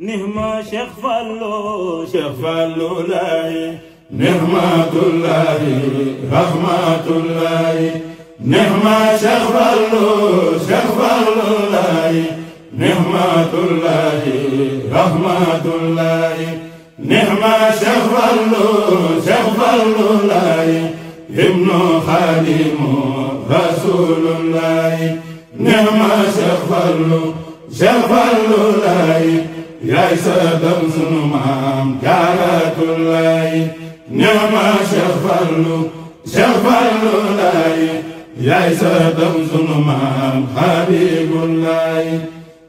نهما شيخ فالو لاي نعمة الله رحمة الله نهما شيخ فالو لاي نعمة الله رحمة الله نهما شيخ فالو لاي ابن خادم رسول الله نعمة شيخ فالو لاي يا سادم سنمام جارة الله نعمة شيخ فالو لاي يا سادم سنمام حبيب الله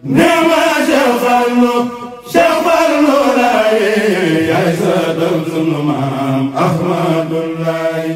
نعمة شيخ فالو لاي يا سادم سنمام أحمد الله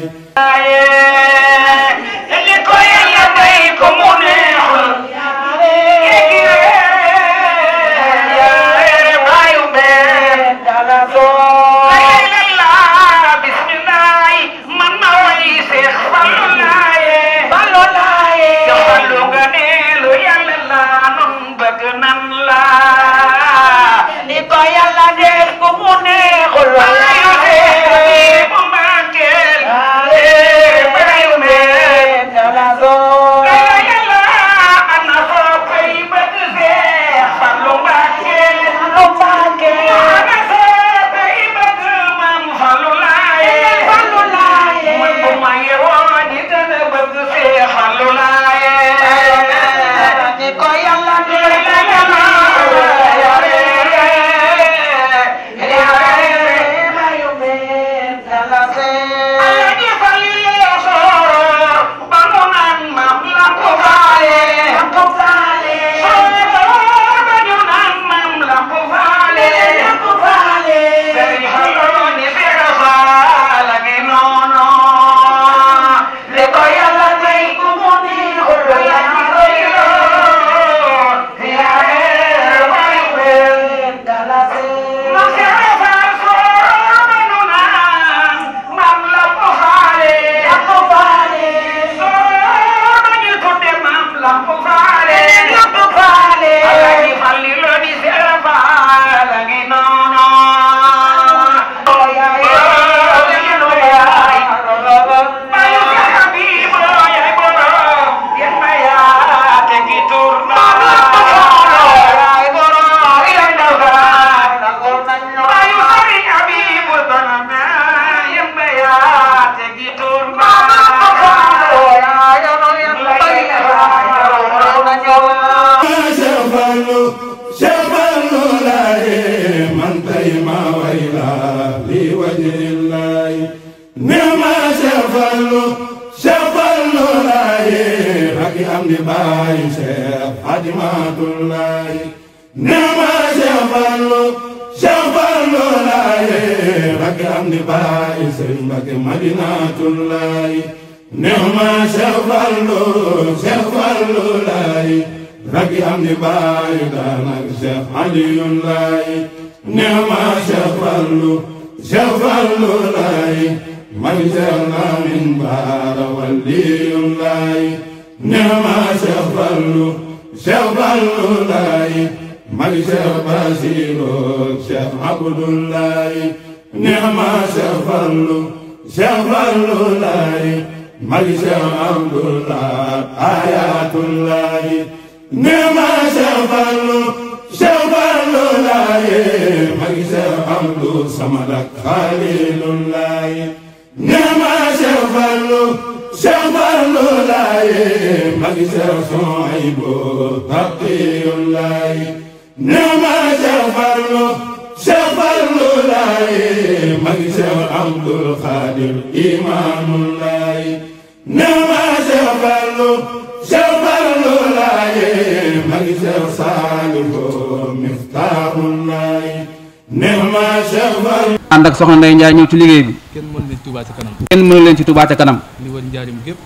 ànd ak soxna Ndeye Ndiaye ñëw ci liggéey bi kenn mënu leen ci Touba ca kanam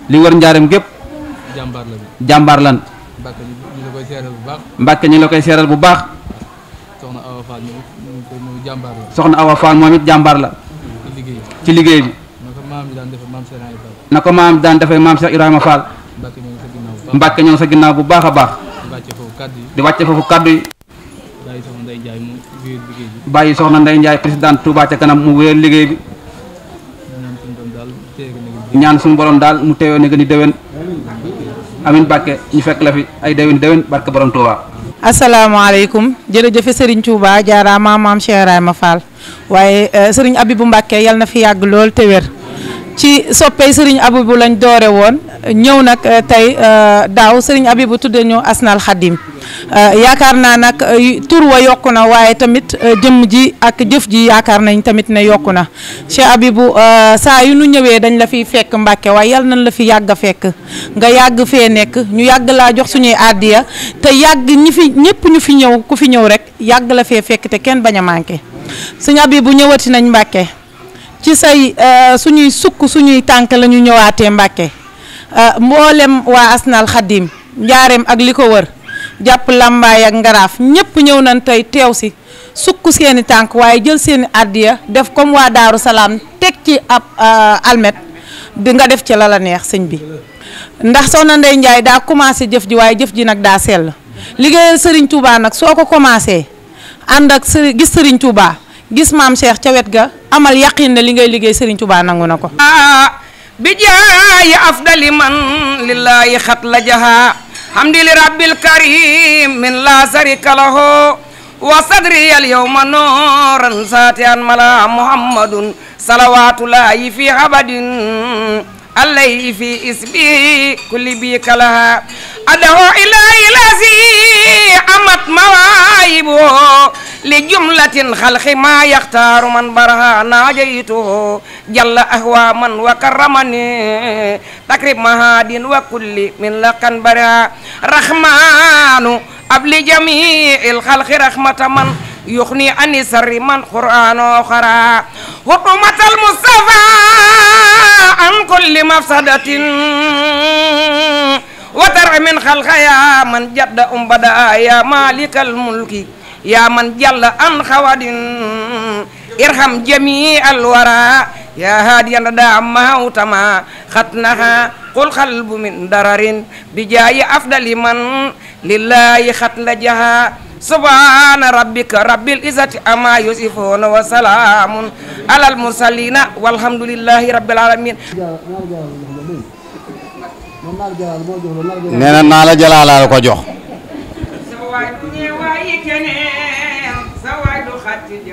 li wër njaareem gépp jàmbaar lan Mbàkke ñu la koy seeral bu baax soxna Awa Fall moom it jàmbaar la ci liggéey bi na ko maam daan defee maam Cheikh Ibrahima Fall Mbàkke ñoo sa ginnaaw bu baax a baax di wàcce foofu kaddu yi bàyyi soxna Ndeye Ndiaye président Touba ca kanam mu wéyal liggéey bi ñaan suñu borom daal mu teewee ne ni déwén amin Mbàkke ñu fekk la fi ay déwén barke borom Touba. asalaamaaleykum jërëjëf Serigne Touba jaaraama maam Cheikh Ibrahima Fall waaye Serigne Abibou Mbàkke yal na fi yàgg lool te wér ci soppey Serigne Abibou lañ doore woon ñëw nag tey daaw Serigne Abibou tudde ñu Asnal Khadim yaakaar naa nag tur wa yokku na waaye tamit jëmm ji ak jëf ji yaakaar nañ tamit ne yokku na Cheikh Abibou saa yu nu ñëwee dañ la fiy fekk Mbàkke waaye yal nañ la fi yàgg a fekk nga yàgg fee nekk ñu yàgg laa jox suñuy àddiya te yàgg ñëpp ñu fi ñëw ku fi ñëw rek yàgg la fee fekk te kenn bañ a manqué Serigne Abibou ñëwati nañ Mbàkke ci say suñuy sukk suñuy tànk la ñu ñëwaatee Mbàkke mboolem waa Asnal Khadim njaareem ak li ko wër jàpp làmbaay ak ngaraaf ñëpp ñëw nañ tey teew si sukk seeni tànk waaye jël seeni àddiya def comme waa Daaru Salaam teg ci ab almet di nga def ci la neex sëñ bi ndax soxna Ndeye Ndiaye daa commencé jëf ji waaye jëf ji nag daa sell liggéeyal Serigne Touba nag soo ko commencé ànd ak gis Serigne Touba gis maam Cheikh ca wet ga amal yaqin ne li ngay liggéey Serigne Touba nangu na ko bi jaayi afdali man lillahi xat la jaha hamdi li rabbil karim min la sarika lahu wa sadri al yawma nuran saati an mala muhammadun salawatullahi fi abadin alayhi fi isbi kulli bi kalaha adahu ilahi lazi amat mawaibu li jumlatin xalqi ma yaxtaaru man baraha naajaytuhu jalla ahwa man wa karramani takrib mahadin wa kulli min laqan bara rahmanu abli jamiil xalqi rahmata man yuxni ani sarri man qur'ano xara hutumatal mustafa an kulli mafsadatin wa tar min xalqa ya man jadda bada ya malikal mulki ya man jalla an xawadin irham jami alwara ya hadiyan da mautama khatnaha qul qalbu min dararin bijayi afdali man lillahi khat lajaha subhana rabbika rabbil izzati amma yusifuna wa salamun alal mursalina walhamdulillahi rabbil alamin. nee na naa la jalaala ko jox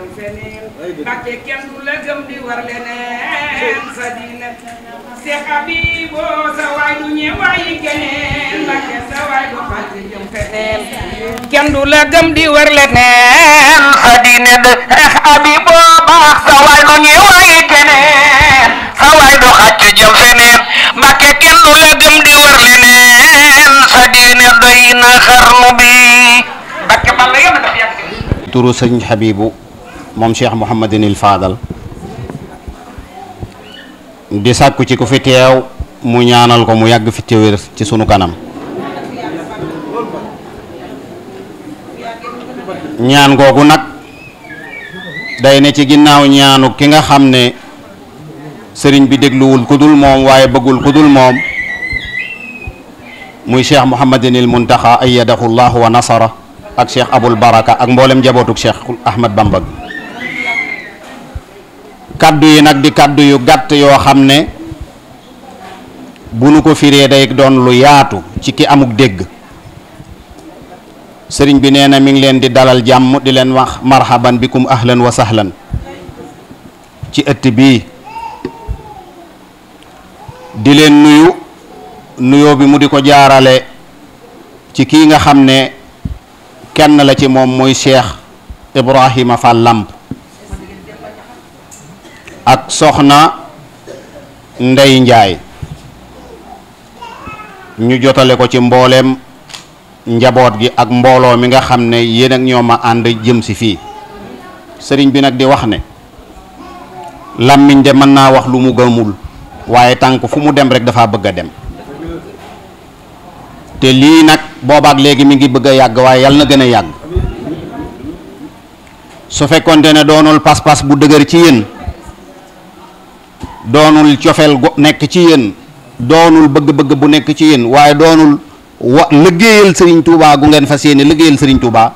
Mbàkke kenn du la gëm di war leneen sa diine Cheikh Abibou sa waay du ñëwaay keneen Mbàkke sa waay du xatti jëm feneen kenn du la gëm di war leneen sa diine de Cheikh Abibou baax sa waay du ñëwaay keneen sa waay du xatti jëm feneen Mbàkke kenn du la gëm di war leneen sa diine doy na xarnu bi Mbàkke balla yéen daf yàgg turu sëñ Habibou moom Cheikh Mouhamadinil Fadal di sàkku ci ku fi teew mu ñaanal ko mu yàgg fi téwér ci sunu kanam ñaan googu nag day ne ci ginnaaw ñaanu ki nga xam ne sëriñ bi dégluwul ku dul moom waaye bëggul ku dul moom muy Cheikh Mouhamadinil Muntaxa ayyadahu llahu wa nasara ak Cheikh Abul Baraka ak mboolem njabootuk Cheikh Ahmad Bamba kaddu yi nag di kaddu yu gàtt yoo xam ne bu nu ko firee day doon lu yaatu ci ki amuk dégg sëriñ bi nee na mi ngi leen di dalal jàmm di leen wax marhaban bikum ahlan wa sahlan ci ëtt bii di leen nuyu nuyoo bi mu di ko jaarale ci kii nga xam ne kenn la ci moom muy Cheikh Ibrahima Fall Lamp ak soxna Ndey Njaay ñu jotale ko ci mbooleem njaboot gi ak mbooloo mi nga xam ne yéen ak ñoom a ànd jëm si fii sëriñ bi nag di wax ne làmmiñ de mën naa wax lu mu gëmul waaye tànk fu mu dem rek dafa bëgg a dem te lii nag boobaak léegi mi ngi bëgg a yàgg waaye yàlla na gën a yàgg su fekkonte ne doonul pas-pas bu dëgër ci yéen doonul cofeel gu nekk ci yéen doonul bëgg-bëgg bu nekk ci yéen waaye doonul liggéeyal Serigne Touba gu ngeen fas yéene liggéeyal Serigne Touba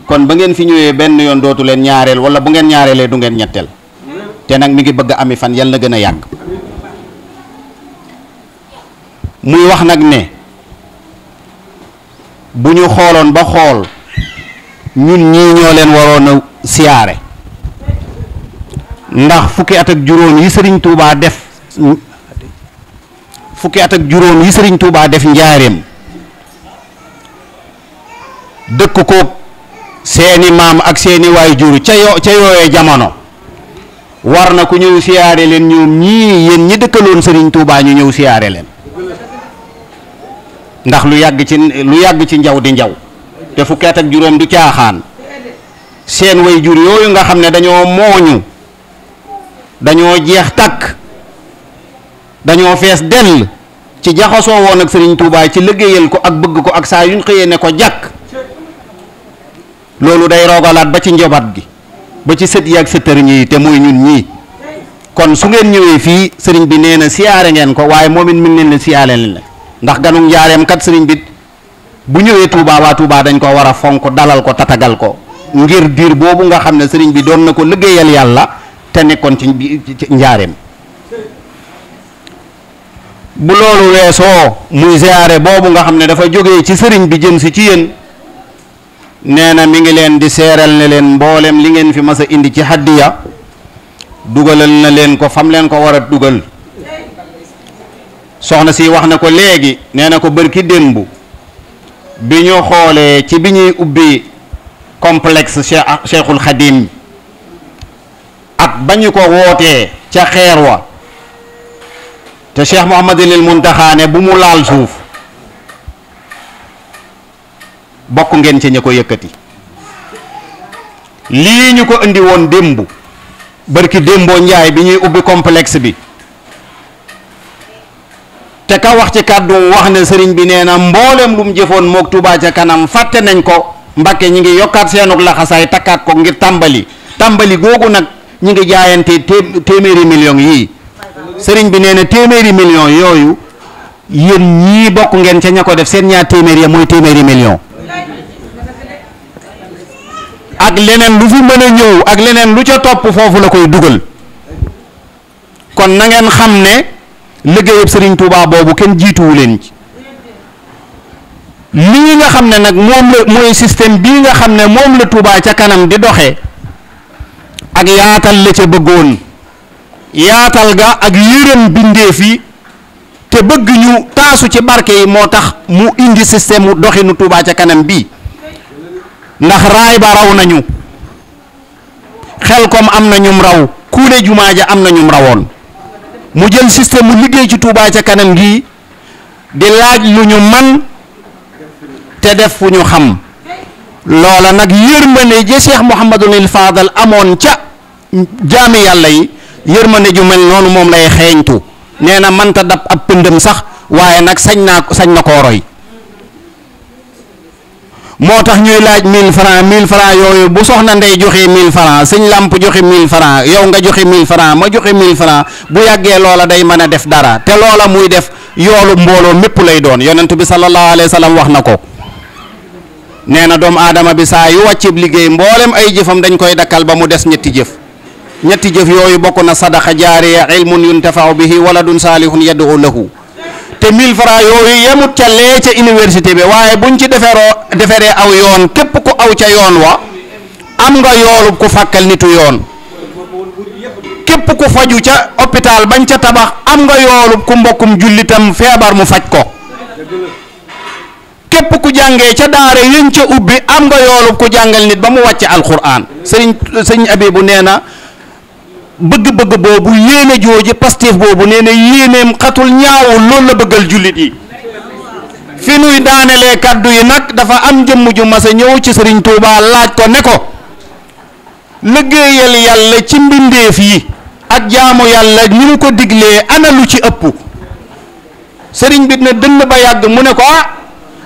kon ba ngeen fi ñëwee benn yoon dootu leen ñaareel wala bu ngeen ñaareelee du ngeen ñetteel te nag mi ngi bëgg ami fan yal na gën a yàgg. muy wax nag ne bu ñu xooloon ba xool ñun ñii ñoo leen waroon a siyaare ndax fukki at ak juróom yi Serigne Touba def njaareem dëkk ko seeni maam ak seeni waajur ca yooyee jamono war na ku ñëw siyaare leen ñoom ñii yéen ñi dëkkaloon Serigne Touba ñu ñëw siyaare leen ndax lu yàgg ci njaw di njaw te fukki at ak juróom du caaxaan seen waajur yooyu nga xam ne dañoo mooñu dañoo jeex takk dañoo fees dell ci jaxasoo woon ak Serigne Touba ci liggéeyal ko ak bëgg ko ak saa yuñ xëyee ne ko jàkk loolu day roogalaat ba ci njobat gi ba ci sët yi ak sëtër ñi te mooy ñun ñii kon su ngeen ñëwee fii sëriñ bi nee na siyaare ngeen ko waaye moom it mi ngi leen ne siyaare leen la ndax ganum njaareem kat sëriñ bi bu ñëwee Touba waa Touba dañ ko war a fonk dalal ko tatagal ko ngir diir boobu nga xam ne sëriñ bi doon na ko liggéeyal yàlla te nekkoon ci njaareem. bu loolu weesoo muy siyaare boobu nga xam ne dafa jógee ci sëriñ bi jëm si ci yéen nee na mi ngi leen di seeral ne leen mboolem li ngeen fi mas a indi ci hadiya dugalal na leen ko fam leen ko war a dugal. soxna si wax na ko léegi nee na ko bërki démb bi ñu xoolee ci bi ñuy ubbi complexe Cheikhul Khadim ak ba ñu ko wootee ca xeer wa te Cheikh Mouhamadul Muntaxa ne bu mu laal suuf bokk ngeen ci ña ko yëkkati lii ñu ko indi woon démb bërki démboo njaay bi ñuy ubbi complexe bi te ka wax ci kàddu wax ne sëriñ bi nee na mboolem lu mu jëfoon mook Touba ca kanam fàtte nañ ko Mbàkke ñi ngi yokkaat seenug laxasaay takkaat ko ngir tàmbali googu nag ñi ngi jaayante téeméeri millions yii sëriñ bi nee na téeméeri millions yooyu yéen ñii bokk ngeen ca ña ko def seen ñaar téeméer ya mooy téeméeri millions ak leneen lu fi mën a ñëw ak leneen lu ca topp foofu la koy dugal kon na ngeen xam ne liggéeyub Serigne Touba boobu kenn jiituwu leen ci lii nga xam ne nag moom la mooy système bii nga xam ne moom la Touba ca kanam di doxee ak yaatal la ca bëggoon yaatal ga ak yërëm bindeef yi te bëgg ñu taasu ci barke yi moo tax mu indi système mu doxinu Touba ca kanam bii ndax raay ba raw nañu xel kom am na ñum raw kuule jumaa ja am na ñum rawoon mu jël système mu liggéey ci Touba ca kanam gi di laaj lu ñu man te def fu ñu xam loola nag yërmande ja Cheikh Mouhamadul Fadal amoon ca jaami yàlla yi yërmande ju mel noonu moom lay xeeñtu nee na mënta dab ab pëndëm sax waaye nag sañ na koo roy moo tax ñuy laaj 1000 francs yooyu bu soxna ndey joxe 1000 francs sëñ làmp joxe 1000 francs yow nga joxe 1000 francs ma joxe 1000 francs bu yàggee loola day mën a def dara te loola muy def yoolu mbooloo mépp lay doon yonent bi sallallahu alayhi wa sallam wax na ko nee na doomu aadama bi saa yu wàccib liggéey mboolem ay jëfam dañ koy dakkal ba mu des ñetti jëf yooyu bokk na sadaqa jaariya ilmun yuntafa'u bihi waladun saalihun yad'u lahu te 1000 francs yooyu yemut ca lee ca université bi waaye buñ ci deferee aw yoon képp ku aw ca yoon wa am nga yoolub ku fàkkal nitu yoon képp ku faju ca hôpital bañ ca tabax am nga yoolub ku mbokkum jullitam feebar mu faj ko képp ku jàngee ca daara yéen ca ubbi am nga yoolub ku jàngal nit ba mu wàcce alquran sëriñ Abibu nee na bëgg-bëgg boobu yéene jooji pastif boobu nee na yéeneem xatul ñaawul loolu la bëggal jullit yi fi nuy daanelee kàddu yi nag dafa am jëmm ju mas a ñëw ci sëriñ Touba laaj ko ne ko liggéeyal yàlla ci mbindeef yi ak jaamu yàlla ni mu ko diglee ana lu ci ëpp sëriñ bi ne dënn ba yàgg mu ne ko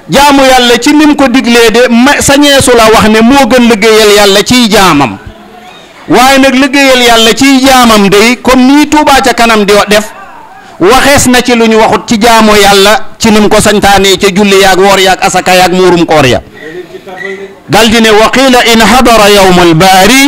jaamu yàlla ci ni mu ko diglee de sañeesu la wax ne moo gën liggéeyal yàlla ciy jaamam waaye nag liggéeyal yàlla ciy jaamam day comme nii Touba ca kanam di def waxees na ci lu ñu waxut ci jaamu yàlla ci ni mu ko santaanee ca julli yaag woor yaag asaka yaag muurum koor ya dal di ne wa qila in hadara yawma albaari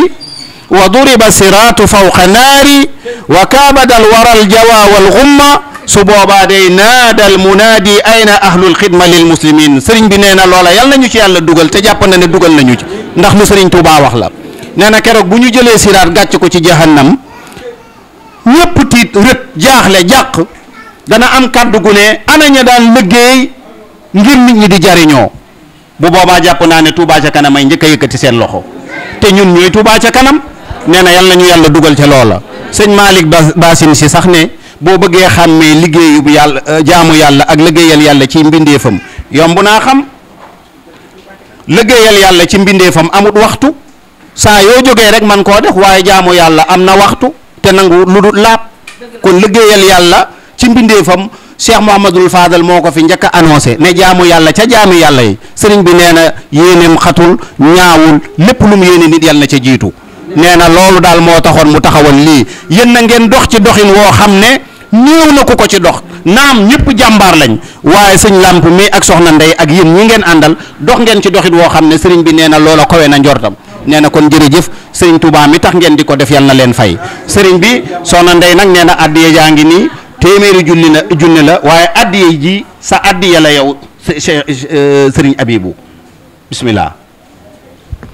wa duriba siraatu fawqa naari wa kaabada alwara aljawa walgumma su boobaa day naada almunaadi ayna ahlul xidma lil muslimin sëriñ bi nee na loola yal nañu ci yàlla dugal te jàpp na ne dugal nañu ci ndax lu sëriñ Tuubaa wax la nee na keroog bu ñu jëlee siraat gàcc ko ci jahannam ñëpp tiit rët jaaxle jàq dana am kàddu gu ne ana ña daan liggéey ngir nit ñi di jariñoo bu boobaa jàpp naa ne Touba ca kanam ay njëkk a yëkkati seen loxo te ñun ñooy Touba ca kanam nee na yal nañu yàlla dugal ca loola sëñ Malick Basin si sax ne boo bëggee xàmmee liggéeyu bu yàlla jaamu yàlla ak liggéeyal yàlla ci mbindeefam yomb naa xam liggéeyal yàlla ci mbindeefam amut waxtu saa yoo jógee rek man koo def waaye jaamu yàlla am na waxtu te nangu lu dul laab kon liggéeyal yàlla ci mbindeefam Cheikh Mouhamadul Fadal moo ko fi njëkk a annoncé ne jaamu yàlla ca jaamu yàlla yi sëriñ bi nee na yéeneem xatul ñaawul lépp lu mu yéene nit yàlla na ca jiitu nee na loolu daal moo taxoon mu taxawal lii yéen na ngeen dox ci doxin woo xam ne néew na ku ko ci dox naam ñëpp jàmbaar lañ waaye sëñ làmp mi ak soxna ndey ak yéen ñi ngeen àndal dox ngeen ci doxin woo xam ne sëriñ bi nee na loola kowe na njortam nee na kon jërëjëf sëriñ Touba mi tax ngeen di ko def yal na leen fay sëriñ bi soxna ndey nag nee na addiya jaa ngi nii téeméeri junni la waaye addiya ji sa addiya la yow sëriñ Abibu bismillah